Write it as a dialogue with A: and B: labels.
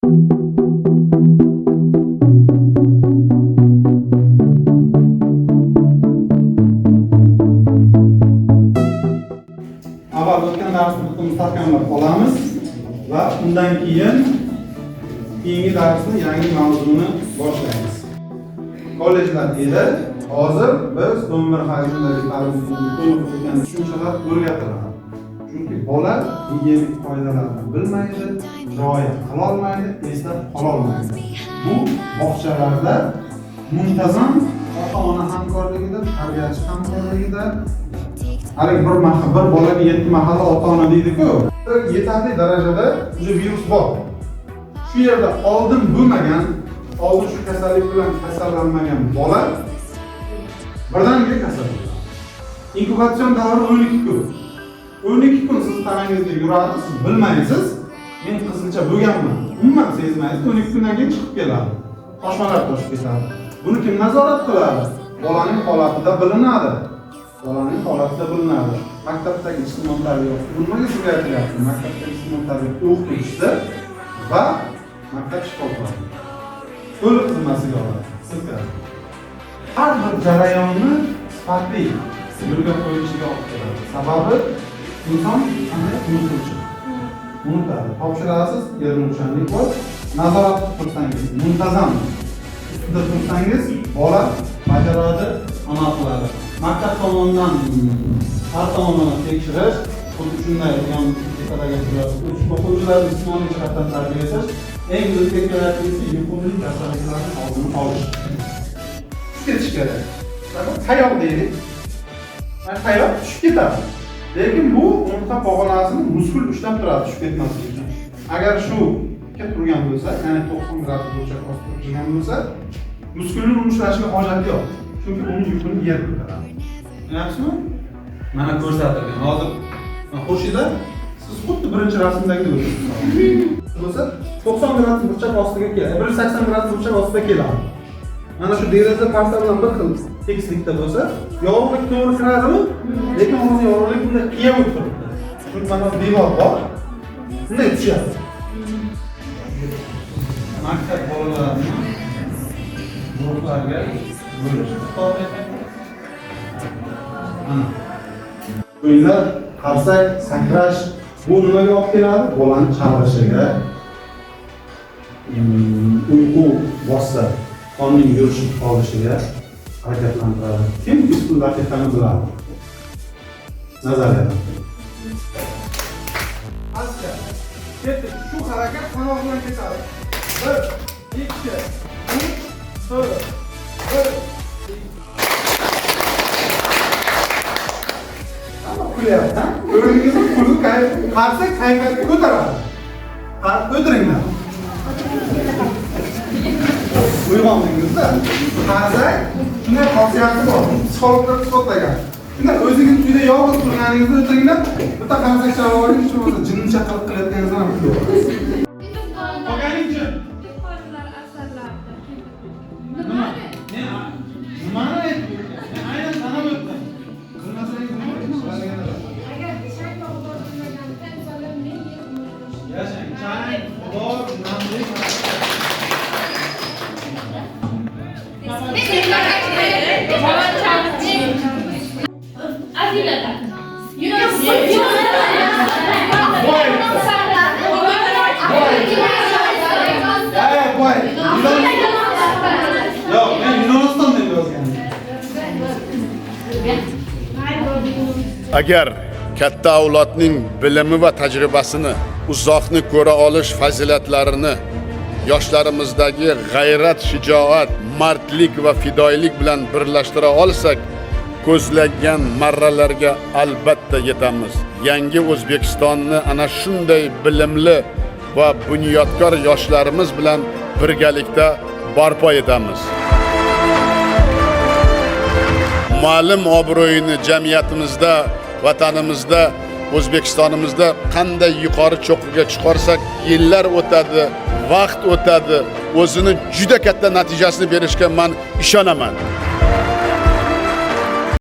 A: Avval o'tgan darsni mustahkamlab olamiz va undan keyingi darsni yangi mavzuni boshlaymiz. Kollejlar edi. Hozir biz umr hajmidagi ta'limning to'liq tushunchalar o'rgatiladi. Chunki bola gigiyenik qoidalarni bilmaydi, rioya qila olmaydi, eslab qola olmaydi. Bu bog'chalarda muntazam ota-ona hamkorligida, tarbiyachi hamkorligida har bir bolaga 7 mahalla ota-ona deydi-ku. Yetarli darajada o'sha virus bor. Shu yerda oldin bo'lmagan, oldin shu kasallik bilan kasallanmagan bola birdaniga kasal bo'ladi. Inkubatsion davri 12 kun. 12 kun siz tanangizda yuradi, siz bilmaysiz. Men qizilcha bo'lganman. Umuman sezmaysiz. 12 kundan keyin chiqib keladi. Toshmalar toshib ketadi. Buni kim nazorat qiladi? Bolaning holatida bilinadi. Maktabdagi ijtimoiy tarbiya nimaga sizga aytilyapti? Maktabdagi ijtimoiy tarbiya o'qituvchisi va maktab shifokori to'liq zimmasiga oladi. Sizga har bir jarayonni sifatli yo'lga qo'yilishiga olib keladi. Sababi inson qanday unutuvchi. Unutadi. Topshirasiz, yerinuvchanlik bor. Nazorat qilsangiz, muntazam ustida tursangiz, bola bajaradi, amal qiladi. Maktab tomonidan har tomonlama tekshirish, xuddi shunday o'quvchilarni jismoniy jihatdan tarbiyalash, eng o'ziga kerakli yuqumli kasalliklarning oldini olish. Tushib ketish kerak. Tayoq deylik. Tayoq tushib ketadi. Lekin bu umurtqa pog'onasini muskul ushlab turadi tushib ketmasligi uchun. Agar shu turgan bo'lsa, ya'ni 90 gradus burchak ostida turgan bo'lsa, muskulni umushlashga hojat yo'q. Chunki uning yukini yer ko'taradi. Bilasizmi? Mana ko'rsatilgan. Hozir Xurshida siz xuddi birinchi rasmdagi bo'lsa 90 gradus burchak ostiga keladi. 180 gradus burchak ostiga keladi. Mana shu deraza parsa bilan bir xil tekislikda bo'lsa, yorug'lik to'g'ri kiradimi? Lekin hozir yorug'lik bunday qiya bo'lib turibdi. Chunki mana devor bor. Bunday tushadi. Maktab bolalarini guruhlarga bo'lish. O'yinlar, qarsak, sakrash bu nimaga olib keladi? Bolani chalg'ishiga, uyqu bossa, qonning yurishib qolishiga harakatlantiradi. Kim ushbu daqiqani biladi? Nazariyada. Asta. Ketdik. Shu harakat qanoq bilan ketadi. 1, 2, 3, 4, 1. Kulyapti. O'rningizni pulni qarsak kayfiyatga ko'taradi. Qarab o'tiringlar. Uyg'ondingizda qarsak shunday xosiyati bor. Psixologlar isbotlagan. Shunday o'zingiz uyda yolg'iz turganingizda o'tiringlar, bitta qarsak chalib oling, shu bo'lsa jinni chaqiriq qilayotganingizdan ham kulib olasiz. Qolganing-chi? Nimani aytding? Aynan sanab o'tdim. Bilmasangiz nima qilasiz? Yashang, chang, bor, namlik.
B: Agar katta avlodning bilimi va tajribasini, uzoqni ko'ra olish fazilatlarini yoshlarimizdagi g'ayrat, shijoat, mardlik va fidoyilik bilan birlashtira olsak, ko'zlagan marralarga albatta yetamiz. Yangi O'zbekistonni ana shunday bilimli va bunyodkor yoshlarimiz bilan birgalikda barpo etamiz. Ma'lum obro'yini jamiyatimizda, vatanimizda, O'zbekistonimizda qanday yuqori cho'qqiga chiqarsak, yillar o'tadi, vaqt o'tadi, o'zini juda katta natijasini berishga men ishonaman.